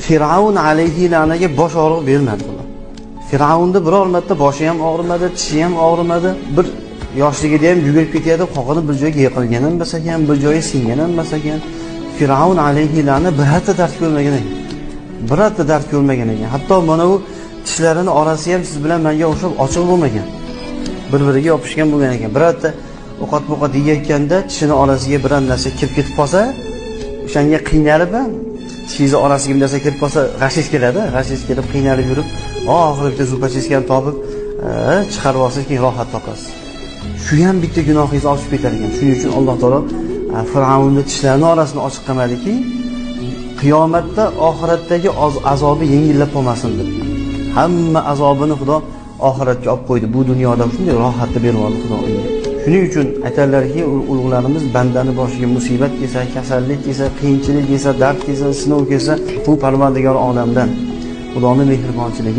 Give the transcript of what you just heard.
Firavun alayhi la'naga bosh og'riq bermadi ular. Firavunning biror marta boshi ham og'rimadi, tishi ham og'rimadi. Bir yoshligida ham yugurib ketadi, qo'qini bir joyga yiqilgan ham bo'lsa ekan, bir joyi singan ham bo'lsa ekan. Firavun alayhi la'na bir hatta dard ko'rmagan ekan. Birorta dard ko'rmagan ekan. Hatto mana bu tishlarining orasi ham siz bilan menga o'xshab ochiq bo'lmagan. Bir-biriga yopishgan bo'lgan ekan. Birorta ovqat yeyotganda tishini orasiga biror narsa kirib ketib qolsa, o'shanga qiynalib ham tishingiz orasiga bir narsa kirib qolsa, g'ashingiz keladi. G'ashingiz kelib qiynalib yurib, oxirida zupacheskani topib, chiqarib olsangiz keyin rohat topasiz. Shu ham bitta gunohingizni ochib ketar ekan. Shuning uchun Alloh taolo Fir'avnning tishlarini orasini ochiq qilmadiki, qiyomatda oxiratdagi azobi yengillab qolmasin deb. Hamma azobini Xudo oxiratga olib qo'ydi. Bu dunyoda shunday rohatni berib oldi Xudo unga. Shuning uchun aytadilarki, ulug'larimiz bandani boshiga musibat kelsa, kasallik kelsa, qiyinchilik kelsa, dard kelsa, sinov kelsa, bu Parvardigor olamdan Xudoning mehribonchiligi